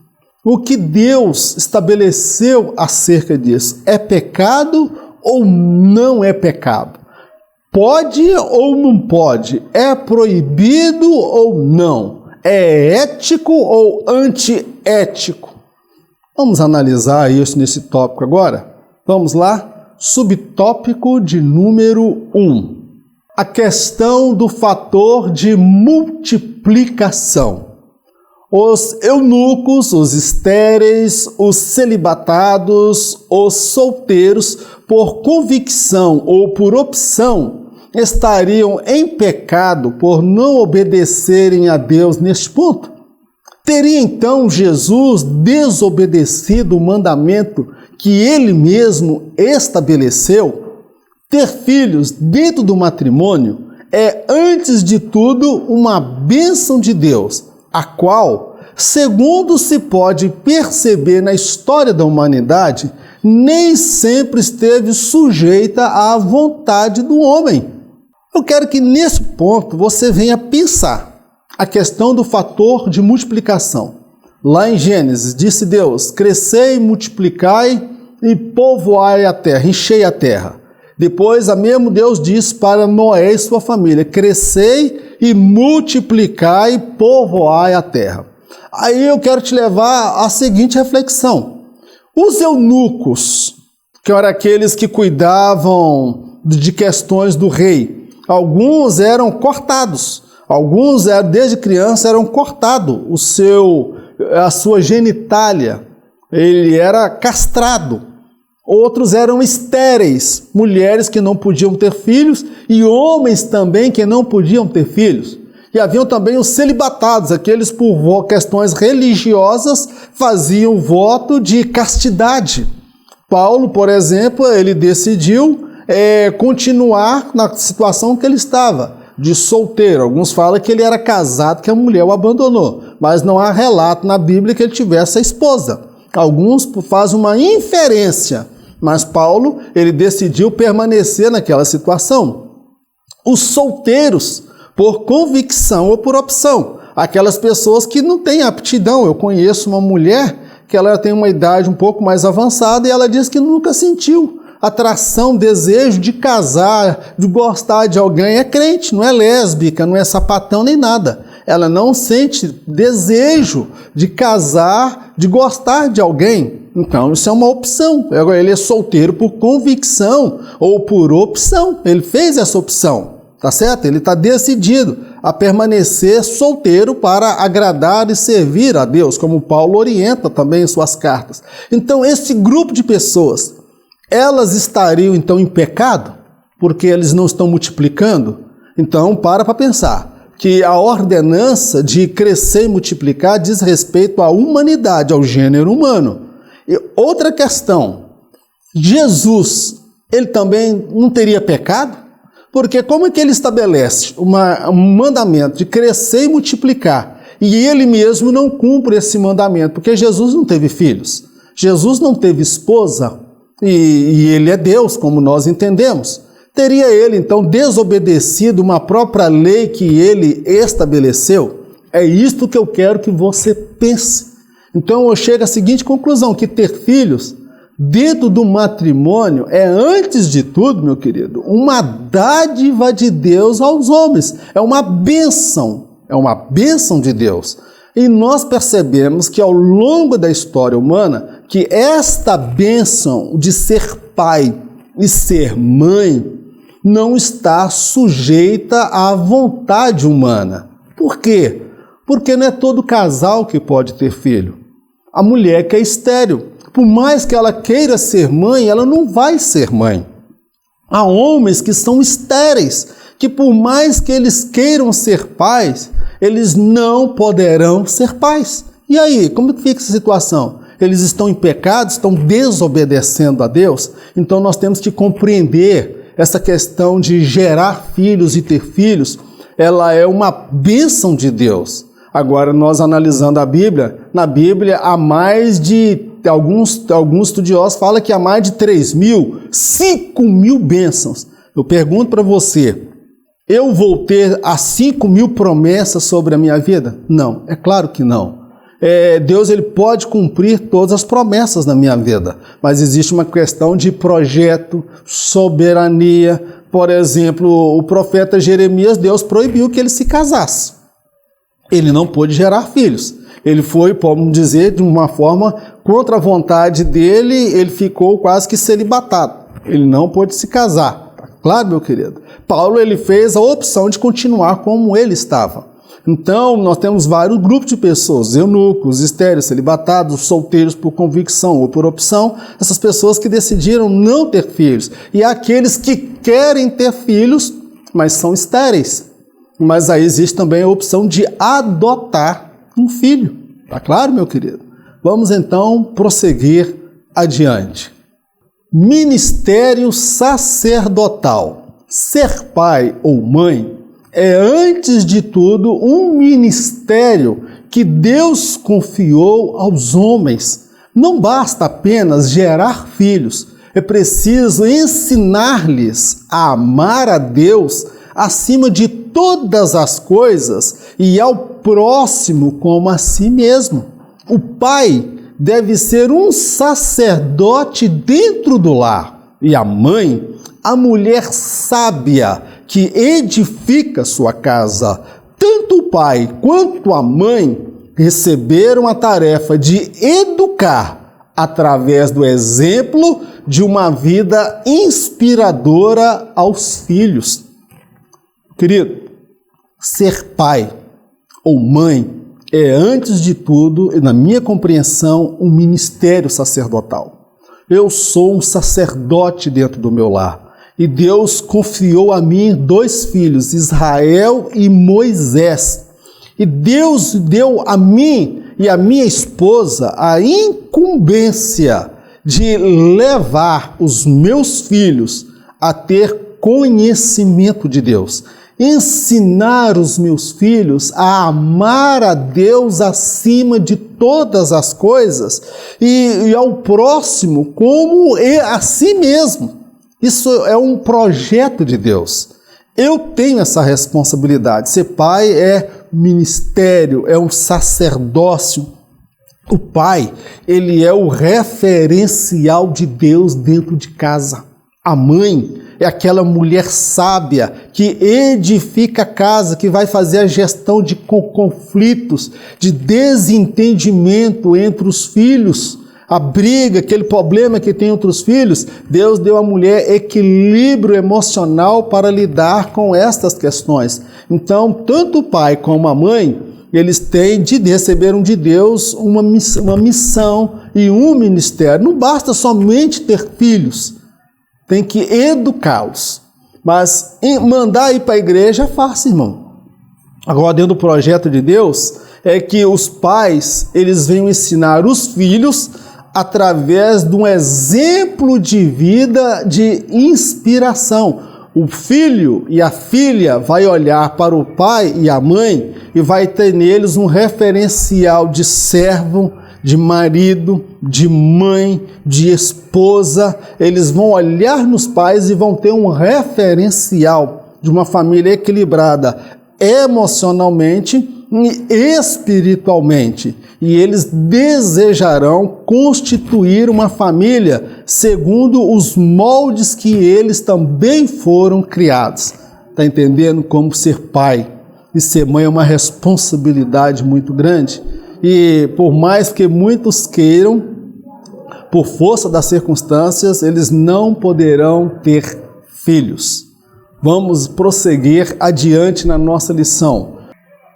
O que Deus estabeleceu acerca disso? É pecado ou não é pecado? Pode ou não pode? É proibido ou não? É ético ou antiético? Vamos analisar isso nesse tópico agora? Vamos lá? Subtópico de número 1. A questão do fator de multiplicação. Os eunucos, os estéreis, os celibatados, os solteiros, por convicção ou por opção, estariam em pecado por não obedecerem a Deus neste ponto? Teria então Jesus desobedecido o mandamento que ele mesmo estabeleceu? Ter filhos dentro do matrimônio é, antes de tudo, uma bênção de Deus, a qual, segundo se pode perceber na história da humanidade, nem sempre esteve sujeita à vontade do homem. Eu quero que nesse ponto você venha pensar a questão do fator de multiplicação. Lá em Gênesis, disse Deus, crescei, multiplicai e povoai a terra, enchei a terra. Depois, a mesmo Deus disse para Noé e sua família, crescei e multiplicai e povoai a terra. Aí eu quero te levar à seguinte reflexão. Os eunucos, que eram aqueles que cuidavam de questões do rei, alguns eram cortados. Alguns, desde criança, eram cortados, a sua genitália, ele era castrado. Outros eram estéreis, mulheres que não podiam ter filhos e homens também que não podiam ter filhos. E haviam também os celibatados, aqueles por questões religiosas faziam voto de castidade. Paulo, por exemplo, ele decidiu continuar na situação que ele estava, de solteiro. Alguns falam que ele era casado, que a mulher o abandonou, mas não há relato na Bíblia que ele tivesse a esposa. Alguns fazem uma inferência, mas Paulo, ele decidiu permanecer naquela situação. Os solteiros, por convicção ou por opção, aquelas pessoas que não têm aptidão. Eu conheço uma mulher que ela tem uma idade um pouco mais avançada e ela diz que nunca sentiu atração, desejo de casar, de gostar de alguém. É crente, não é lésbica, não é sapatão nem nada. Ela não sente desejo de casar, de gostar de alguém. Então isso é uma opção. Ele é solteiro por convicção ou por opção. Ele fez essa opção, tá certo? Ele está decidido a permanecer solteiro para agradar e servir a Deus, como Paulo orienta também em suas cartas. Então esse grupo de pessoas, elas estariam então em pecado, porque eles não estão multiplicando? Então para pensar que a ordenança de crescer e multiplicar diz respeito à humanidade, ao gênero humano. E outra questão, Jesus, ele também não teria pecado? Porque como é que ele estabelece um mandamento de crescer e multiplicar, e ele mesmo não cumpre esse mandamento? Porque Jesus não teve filhos, Jesus não teve esposa, e ele é Deus, como nós entendemos. Teria ele, então, desobedecido uma própria lei que ele estabeleceu? É isto que eu quero que você pense. Então, eu chego à seguinte conclusão, que ter filhos dentro do matrimônio é, antes de tudo, meu querido, uma dádiva de Deus aos homens. É uma bênção de Deus. E nós percebemos que ao longo da história humana, que esta bênção de ser pai e ser mãe não está sujeita à vontade humana. Por quê? Porque não é todo casal que pode ter filho. A mulher que é estéril, por mais que ela queira ser mãe, ela não vai ser mãe. Há homens que são estéreis, que por mais que eles queiram ser pais, eles não poderão ser pais. E aí, como fica essa situação? Eles estão em pecado, estão desobedecendo a Deus? Então nós temos que compreender essa questão de gerar filhos e ter filhos, ela é uma bênção de Deus. Agora, nós analisando a Bíblia, na Bíblia há mais de, alguns estudiosos falam que há mais de 5.000 bênçãos. Eu pergunto para você, eu vou ter as 5.000 promessas sobre a minha vida? Não, é claro que não. Deus ele pode cumprir todas as promessas na minha vida, mas existe uma questão de projeto, soberania. Por exemplo, o profeta Jeremias, Deus proibiu que ele se casasse. Ele não pôde gerar filhos. Ele foi, podemos dizer, de uma forma contra a vontade dele, ele ficou quase que celibatado. Ele não pôde se casar. Claro, meu querido. Paulo ele fez a opção de continuar como ele estava. Então, nós temos vários grupos de pessoas, eunucos, estéreis, celibatados, solteiros por convicção ou por opção, essas pessoas que decidiram não ter filhos. E aqueles que querem ter filhos, mas são estéreis. Mas aí existe também a opção de adotar um filho. Tá claro, meu querido? Vamos então prosseguir adiante. Ministério sacerdotal. Ser pai ou mãe é, antes de tudo, um ministério que Deus confiou aos homens. Não basta apenas gerar filhos, é preciso ensinar-lhes a amar a Deus acima de todas as coisas e ao próximo como a si mesmo. O pai deve ser um sacerdote dentro do lar e a mãe, a mulher sábia que edifica sua casa. Tanto o pai quanto a mãe receberam a tarefa de educar através do exemplo de uma vida inspiradora aos filhos. Querido, ser pai ou mãe é, antes de tudo, na minha compreensão, um ministério sacerdotal. Eu sou um sacerdote dentro do meu lar. E Deus confiou a mim 2 filhos, Israel e Moisés. E Deus deu a mim e a minha esposa a incumbência de levar os meus filhos a ter conhecimento de Deus. Ensinar os meus filhos a amar a Deus acima de todas as coisas e ao próximo como a si mesmo. Isso é um projeto de Deus. Eu tenho essa responsabilidade. Ser pai é ministério, é um sacerdócio. O pai, ele é o referencial de Deus dentro de casa. A mãe é aquela mulher sábia que edifica a casa, que vai fazer a gestão de conflitos, de desentendimento entre os filhos, a briga, aquele problema que tem entre os filhos. Deus deu à mulher equilíbrio emocional para lidar com estas questões. Então, tanto o pai como a mãe, eles receberam de Deus uma missão e um ministério. Não basta somente ter filhos, tem que educá-los. Mas mandar ir para a igreja é fácil, irmão. Agora, dentro do projeto de Deus, é que os pais, eles venham ensinar os filhos através de um exemplo de vida de inspiração. O filho e a filha vai olhar para o pai e a mãe e vai ter neles um referencial de servo, de marido, de mãe, de esposa. Eles vão olhar nos pais e vão ter um referencial de uma família equilibrada emocionalmente e espiritualmente. E eles desejarão constituir uma família segundo os moldes que eles também foram criados. Está entendendo como ser pai? E ser mãe é uma responsabilidade muito grande. E por mais que muitos queiram, por força das circunstâncias, eles não poderão ter filhos. Vamos prosseguir adiante na nossa lição.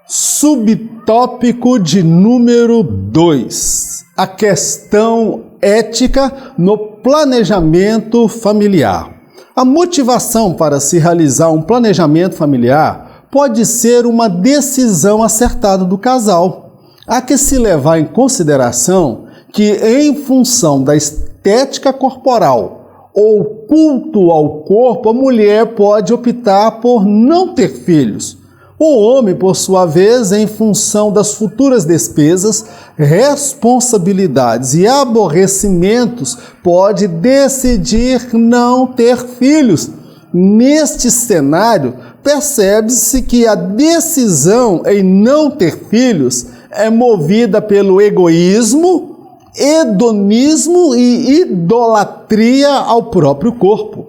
Subtópico de número 2. A questão ética no planejamento familiar. A motivação para se realizar um planejamento familiar pode ser uma decisão acertada do casal. Há que se levar em consideração que, em função da estética corporal ou culto ao corpo, a mulher pode optar por não ter filhos. O homem, por sua vez, em função das futuras despesas, responsabilidades e aborrecimentos, pode decidir não ter filhos. Neste cenário, percebe-se que a decisão em não ter filhos é movida pelo egoísmo, hedonismo e idolatria ao próprio corpo.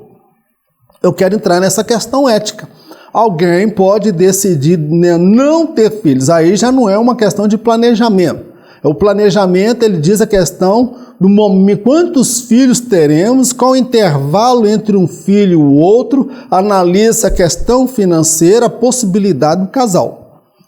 Eu quero entrar nessa questão ética. Alguém pode decidir não ter filhos, aí já não é uma questão de planejamento. O planejamento, ele diz a questão do momento, quantos filhos teremos, qual o intervalo entre um filho e o outro, analisa a questão financeira, a possibilidade do casal.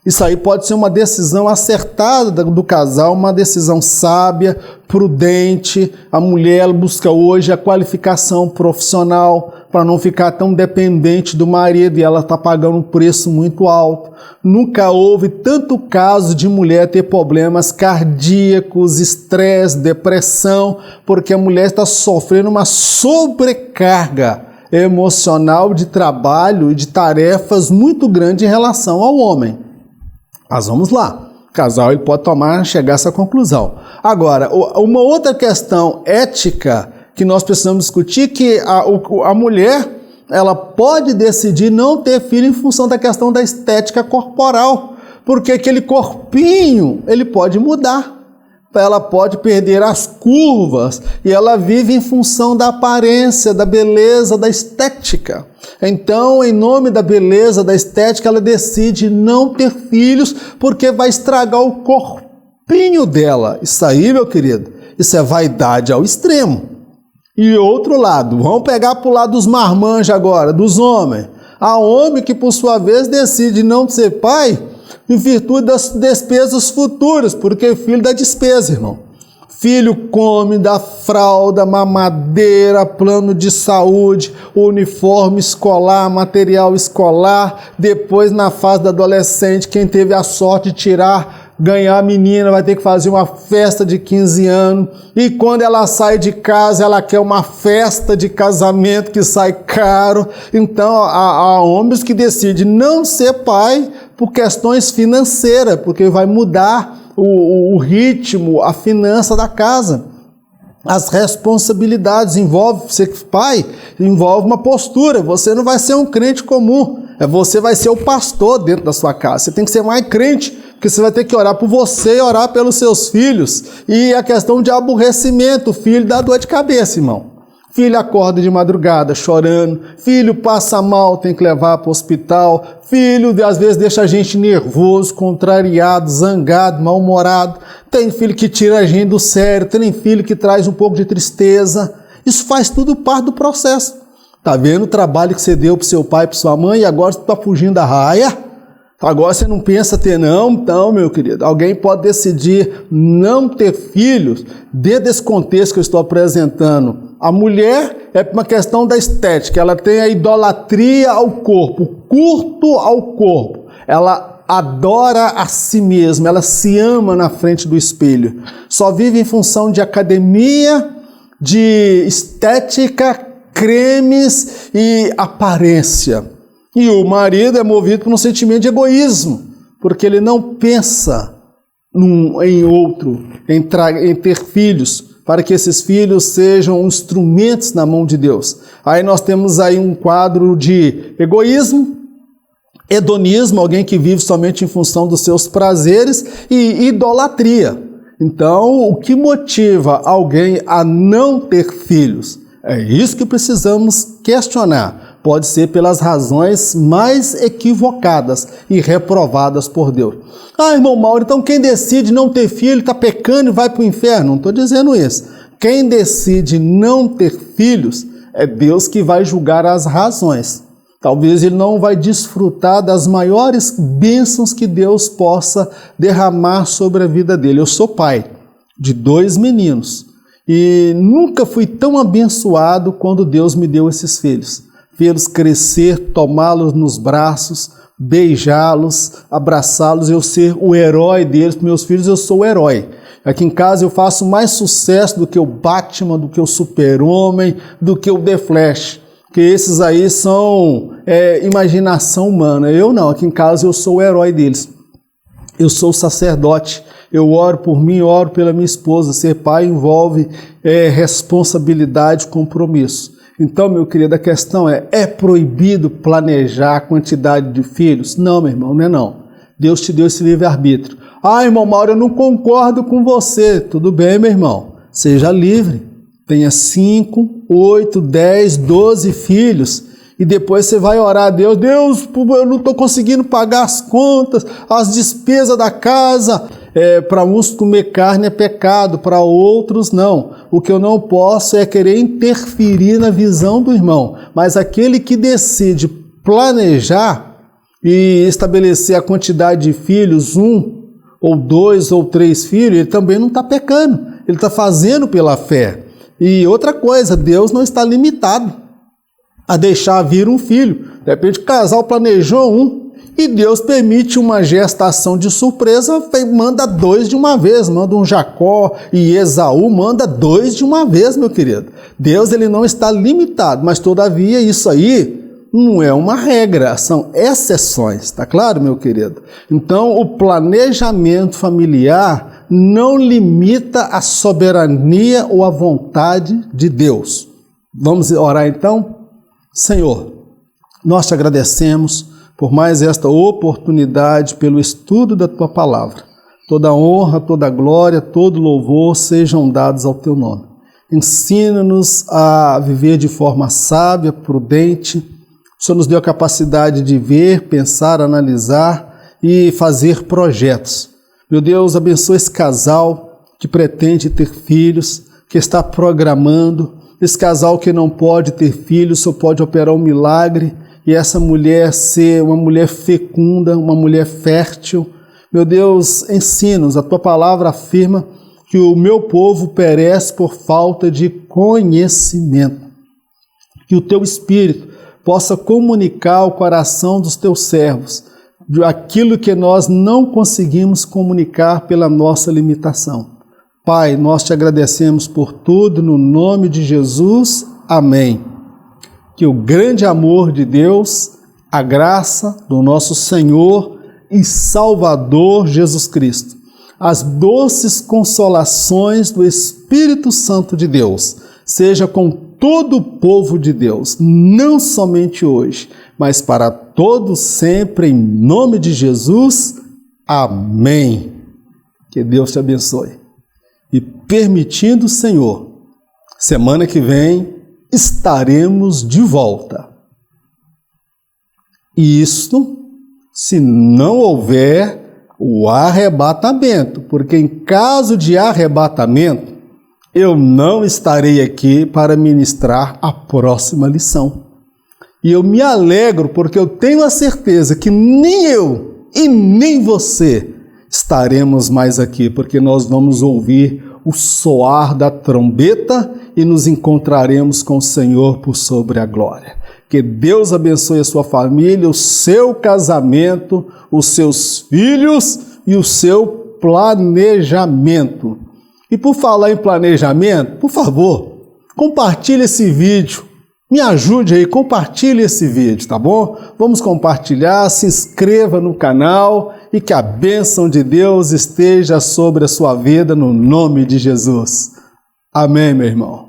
Isso aí pode ser uma decisão acertada do casal, uma decisão sábia, prudente. A mulher busca hoje a qualificação profissional para não ficar tão dependente do marido e ela está pagando um preço muito alto. Nunca houve tanto caso de mulher ter problemas cardíacos, estresse, depressão, porque a mulher está sofrendo uma sobrecarga emocional de trabalho e de tarefas muito grande em relação ao homem. Mas vamos lá, o casal ele pode chegar a essa conclusão. Agora, uma outra questão ética que nós precisamos discutir, que a mulher ela pode decidir não ter filho em função da questão da estética corporal, porque aquele corpinho ele pode mudar. Ela pode perder as curvas e ela vive em função da aparência, da beleza, da estética. Então, em nome da beleza, da estética, ela decide não ter filhos porque vai estragar o corpinho dela. Isso aí, meu querido, isso é vaidade ao extremo. E outro lado, vamos pegar para o lado dos marmanjos agora, dos homens. Há homem que, por sua vez, decide não ser pai em virtude das despesas futuras, porque filho dá despesa, irmão. Filho come, dá fralda, mamadeira, plano de saúde, uniforme escolar, material escolar. Depois, na fase da adolescente, quem teve a sorte de ganhar a menina, vai ter que fazer uma festa de 15 anos. E quando ela sai de casa, ela quer uma festa de casamento que sai caro. Então, há homens que decidem não ser pai por questões financeiras, porque vai mudar o ritmo, a finança da casa. As responsabilidades envolve ser pai, envolve uma postura. Você não vai ser um crente comum, você vai ser o pastor dentro da sua casa. Você tem que ser mais crente, porque você vai ter que orar por você e orar pelos seus filhos. E a questão de aborrecimento, o filho dá dor de cabeça, irmão. Filho acorda de madrugada chorando, filho passa mal, tem que levar para o hospital, filho às vezes deixa a gente nervoso, contrariado, zangado, mal-humorado, tem filho que tira a gente do sério, tem filho que traz um pouco de tristeza. Isso faz tudo parte do processo. Tá vendo o trabalho que você deu para seu pai e para sua mãe e agora você está fugindo da raia? Agora você não pensa ter não? Então, meu querido, alguém pode decidir não ter filhos dentro desse contexto que eu estou apresentando. A mulher é uma questão da estética, ela tem a idolatria ao corpo, culto ao corpo. Ela adora a si mesma, ela se ama na frente do espelho. Só vive em função de academia, de estética, cremes e aparência. E o marido é movido por um sentimento de egoísmo, porque ele não pensa em outro, em ter filhos, para que esses filhos sejam instrumentos na mão de Deus. Aí nós temos aí um quadro de egoísmo, hedonismo, alguém que vive somente em função dos seus prazeres, e idolatria. Então, o que motiva alguém a não ter filhos? É isso que precisamos questionar, pode ser pelas razões mais equivocadas e reprovadas por Deus. Ah, irmão Mauro, então quem decide não ter filho está pecando e vai para o inferno? Não estou dizendo isso. Quem decide não ter filhos é Deus que vai julgar as razões. Talvez ele não vai desfrutar das maiores bênçãos que Deus possa derramar sobre a vida dele. Eu sou pai de 2 meninos e nunca fui tão abençoado quando Deus me deu esses filhos. Vê-los crescer, tomá-los nos braços, beijá-los, abraçá-los, eu ser o herói deles. Para meus filhos eu sou o herói. Aqui em casa eu faço mais sucesso do que o Batman, do que o Super-Homem, do que o The Flash, que esses aí são imaginação humana. Eu não, aqui em casa eu sou o herói deles. Eu sou o sacerdote, eu oro por mim, oro pela minha esposa. Ser pai envolve responsabilidade, compromisso. Então, meu querido, a questão é proibido planejar a quantidade de filhos? Não, meu irmão, não é não. Deus te deu esse livre-arbítrio. Ah, irmão Mauro, eu não concordo com você. Tudo bem, meu irmão, seja livre. Tenha 5, 8, 10, 12 filhos e depois você vai orar a Deus. Deus, eu não estou conseguindo pagar as contas, as despesas da casa. Para uns comer carne é pecado, para outros não. O que eu não posso é querer interferir na visão do irmão, mas aquele que decide planejar e estabelecer a quantidade de filhos, 1 ou 2 ou 3 filhos, ele também não está pecando, ele está fazendo pela fé. E outra coisa, Deus não está limitado a deixar vir um filho. De repente o casal planejou 1, e Deus permite uma gestação de surpresa, manda 2 de uma vez, manda um Jacó e Esaú, manda 2 de uma vez, meu querido. Deus ele não está limitado, mas todavia isso aí não é uma regra, são exceções, tá claro, meu querido? Então o planejamento familiar não limita a soberania ou a vontade de Deus. Vamos orar então? Senhor, nós te agradecemos por mais esta oportunidade, pelo estudo da Tua Palavra. Toda honra, toda glória, todo louvor sejam dados ao Teu nome. Ensina-nos a viver de forma sábia, prudente. O Senhor nos deu a capacidade de ver, pensar, analisar e fazer projetos. Meu Deus, abençoa esse casal que pretende ter filhos, que está programando, esse casal que não pode ter filhos, só pode operar um milagre, e essa mulher ser uma mulher fecunda, uma mulher fértil. Meu Deus, ensina-nos, a Tua Palavra afirma que o meu povo perece por falta de conhecimento. Que o Teu Espírito possa comunicar ao coração dos Teus servos aquilo que nós não conseguimos comunicar pela nossa limitação. Pai, nós te agradecemos por tudo, no nome de Jesus. Amém. Que o grande amor de Deus, a graça do nosso Senhor e Salvador Jesus Cristo, as doces consolações do Espírito Santo de Deus, seja com todo o povo de Deus, não somente hoje, mas para todos sempre, em nome de Jesus. Amém. Que Deus te abençoe. E permitindo o Senhor, semana que vem, estaremos de volta. Isso se não houver o arrebatamento, porque em caso de arrebatamento, eu não estarei aqui para ministrar a próxima lição. E eu me alegro porque eu tenho a certeza que nem eu e nem você estaremos mais aqui, porque nós vamos ouvir o soar da trombeta e nos encontraremos com o Senhor por sobre a glória. Que Deus abençoe a sua família, o seu casamento, os seus filhos e o seu planejamento. E por falar em planejamento, por favor, compartilhe esse vídeo. Me ajude aí, compartilhe esse vídeo, tá bom? Vamos compartilhar, se inscreva no canal e que a bênção de Deus esteja sobre a sua vida no nome de Jesus. Amém, meu irmão.